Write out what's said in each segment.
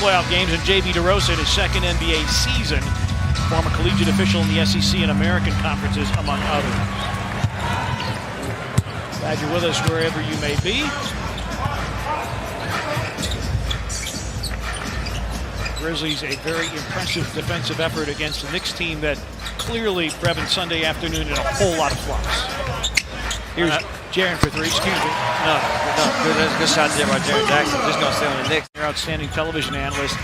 playoff games, and J.B. DeRosa in his second NBA season, former collegiate official in the SEC and American conferences, among others. Glad you're with us wherever you may be. Grizzlies, a very impressive defensive effort against the Knicks team that clearly, Brevin, Sunday afternoon in a whole lot of flux. Here's Jaren for three, excuse me. No, good shot there by Jaren Jackson. Just gonna stay on the Knicks. Your outstanding television analyst.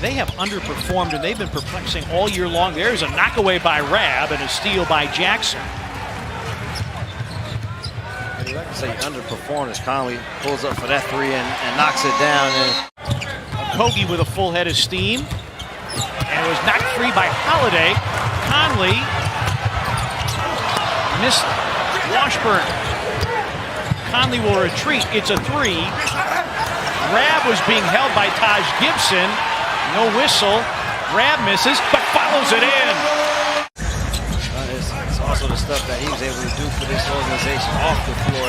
They have underperformed, and they've been perplexing all year long. There's a knockaway by Rab and a steal by Jackson. Like I say, underperformed as Conley pulls up for that three and knocks it down. Kogi with a full head of steam, and it was knocked free by Holiday. Conley missed Washburn. Conley will retreat. It's a three. Rab was being held by Taj Gibson. No whistle. Rab misses, but follows it in. It's also the stuff that he was able to do for this organization off the floor.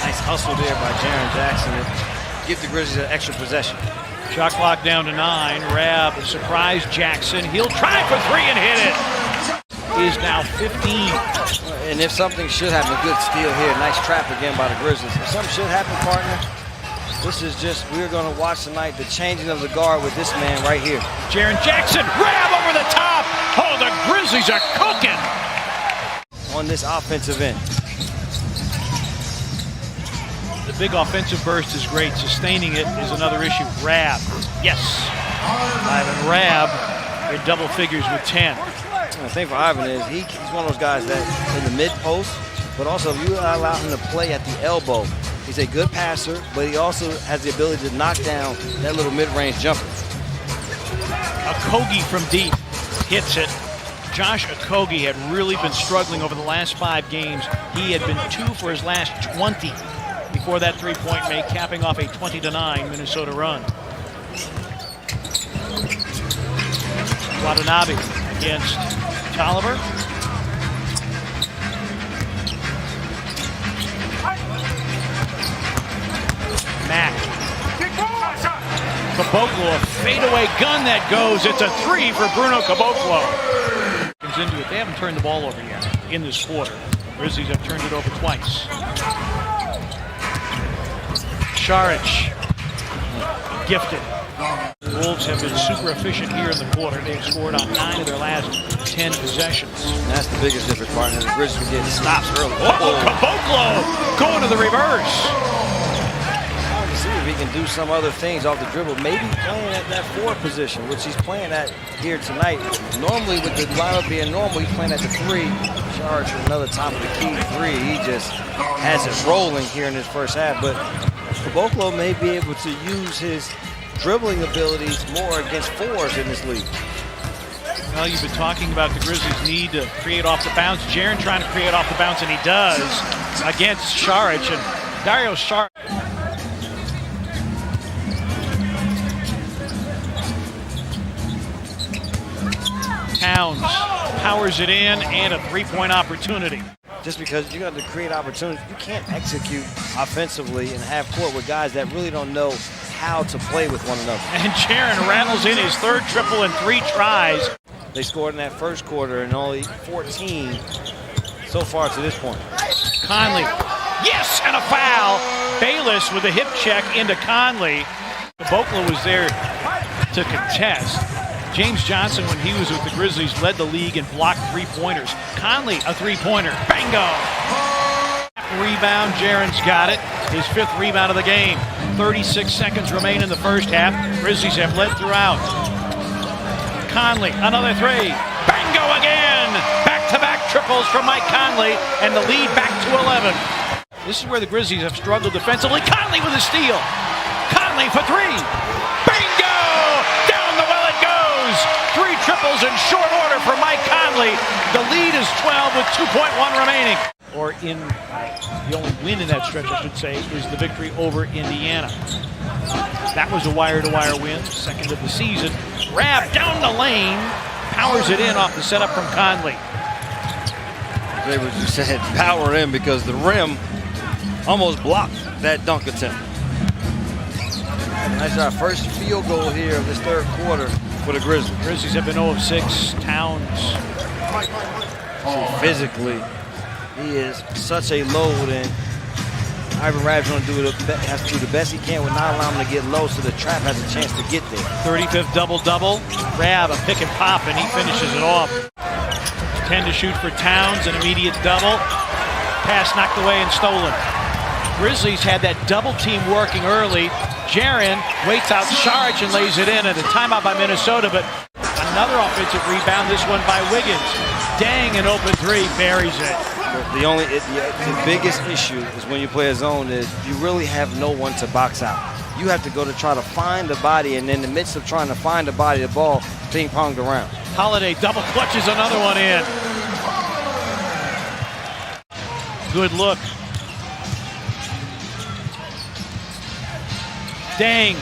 Nice hustle there by Jaren Jackson to give the Grizzlies an extra possession. Shot clock down to 9. Rab surprised Jackson. He'll try for three and hit it. Is now 15. And if something should happen, a good steal here. Nice trap again by the Grizzlies. If something should happen, partner, this is just, we're going to watch tonight the changing of the guard with this man right here. Jaren Jackson, Rab over the top. Oh, the Grizzlies are cooking. On this offensive end. The big offensive burst is great. Sustaining it is another issue. Rab, yes. Ivan Rab in double figures with 10. The thing for Ivan is he's one of those guys that in the mid post, but also if you allow him to play at the elbow, he's a good passer, but he also has the ability to knock down that little mid-range jumper. Okogie from deep hits it. Josh Okogie had really been struggling over the last 5 games. He had been 2 for his last 20 before that three-point make, capping off a 20-9 Minnesota run. Watanabe against Tolliver. Mack. Caboclo, a fadeaway gun that goes. It's a 3 for Bruno Caboclo. Into it. They haven't turned the ball over yet in this quarter. Grizzlies have turned it over twice. Šarić, gifted. The Wolves have been super efficient here in the quarter. They've scored on 9 of their last 10 possessions. And that's the biggest difference, partner. The Grizzlies getting stops early. Oh, Caboclo going to the reverse. See if he can do some other things off the dribble. Maybe playing at that 4 position, which he's playing at here tonight. Normally, with the lineup being normal, he's playing at the 3. Charge another top of the key 3. He just has it rolling here in his first half. But Caboclo may be able to use his dribbling abilities more against 4s in this league. Well, you've been talking about the Grizzlies' need to create off the bounce. Jaren trying to create off the bounce, and he does against Šarić. And Dario Šarić. Towns powers it in, and a three-point opportunity. Just because you got to create opportunities, you can't execute offensively and have court with guys that really don't know how to play with one another. And Jaren rattles in his 3rd triple in 3 tries. They scored in that first quarter and only 14 so far to this point. Conley, yes, and a foul. Bayless with a hip check into Conley. Caboclo was there to contest. James Johnson, when he was with the Grizzlies, led the league in blocked 3-pointers. Conley, a 3-pointer. Bango! Rebound, Jaren's got it. His 5th rebound of the game. 36 seconds remain in the first half. Grizzlies have led throughout. Conley, another 3. Bango again! Back-to-back triples from Mike Conley, and the lead back to 11. This is where the Grizzlies have struggled defensively. Conley with a steal. Conley for 3. Bingo! Down the well it goes. 3 triples in short order for Mike Conley. The lead is 12 with 2.1 remaining. Or in the only win in that stretch, I should say, is the victory over Indiana. That was a wire-to-wire win, 2nd of the season. Rab down the lane, powers it in off the setup from Conley. They were just said power in because the rim almost blocked that dunk attempt. That's our first field goal here of this third quarter for the Grizzlies. Grizzlies have been 0 of 6. Towns. Physically, he is such a load, and Ivan Rabb's going to has to do the best he can with not allowing him to get low so the trap has a chance to get there. 35th double-double. Rabb, a pick and pop, and he finishes it off. 10 to shoot for Towns, an immediate double. Pass knocked away and stolen. Grizzlies had that double team working early. Jaren waits out Sharge and lays it in at a timeout by Minnesota, but another offensive rebound, this one by Wiggins. Dang, an open three, buries it. The biggest issue is when you play a zone is you really have no one to box out. You have to go to try to find the body, and in the midst of trying to find the body, the ball ping-ponged around. Holiday double clutches another one in. Good look. Dang.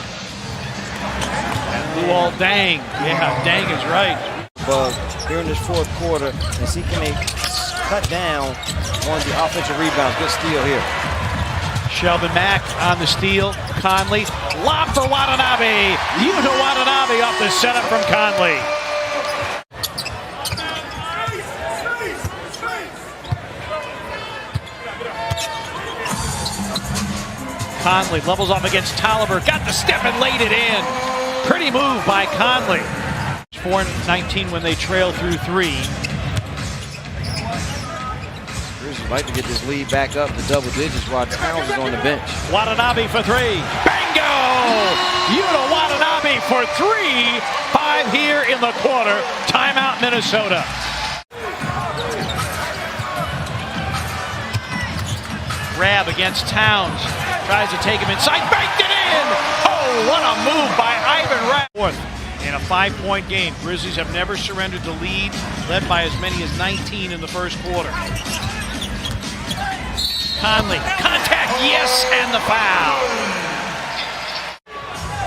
Luol Deng. Yeah, Deng is right. But here in this fourth quarter, and see can they cut down on the offensive rebounds. Good steal here. Shelvin Mack on the steal. Conley. Lob for Watanabe. Yuta Watanabe off the setup from Conley. Conley levels off against Tolliver. Got the step and laid it in. Pretty move by Conley. 4-19 when they trail through 3. Grizzlies like to get this lead back up to double digits while Towns is on the bench. Watanabe for 3. Bingo! Yuta Watanabe for 3. 5 here in the quarter. Timeout, Minnesota. Rabb against Towns. Tries to take him inside. Banked it in! Oh, what a move by Ivan Rabb. Fourth. In a 5-point game, Grizzlies have never surrendered the lead, led by as many as 19 in the first quarter. Conley, contact, yes, and the foul.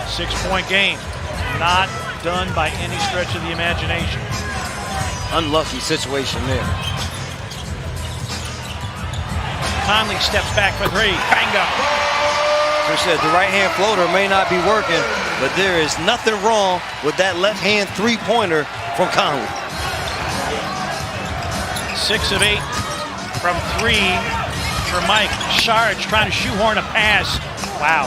6-point game, not done by any stretch of the imagination. Unlucky situation there. Conley steps back for 3, bingo. Chris said the right-hand floater may not be working, but there is nothing wrong with that left-hand three-pointer from Conley. 6 of 8 from 3 for Mike. Sharge trying to shoehorn a pass. Wow.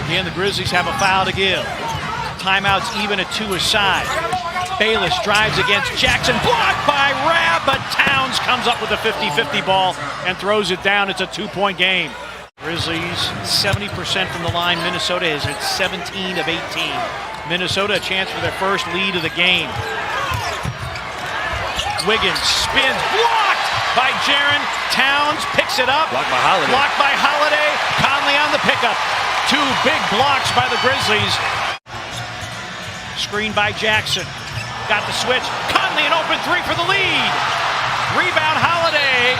Again, the Grizzlies have a foul to give. Timeouts even at 2 aside. Bayless drives against Jackson, blocked by Rabb, but Towns comes up with a 50-50 ball and throws it down. It's a 2-point game. Grizzlies 70% from the line. Minnesota has hit 17 of 18. Minnesota a chance for their first lead of the game. Wiggins spins, blocked by Jaren. Towns picks it up. Blocked by Holiday. Blocked by Holiday. Conley on the pickup. 2 big blocks by the Grizzlies. Screen by Jackson. Got the switch. Conley an open 3 for the lead. Rebound Holiday.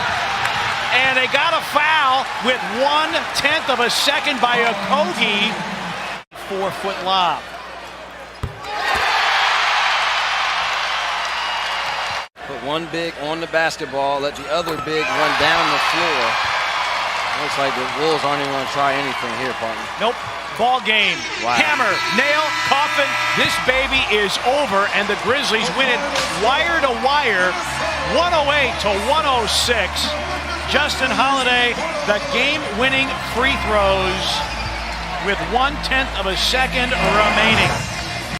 And they got a foul with 1/10 of a second by Okogie. 4-foot lob. Put one big on the basketball, let the other big run down the floor. Looks like the Wolves aren't even going to try anything here, partner. Nope. Ball game. Wow. Hammer, nail, coffin. This baby is over, and the Grizzlies win it wire to wire, 108 to 106. Justin Holiday, the game-winning free throws with 1/10 of a second remaining.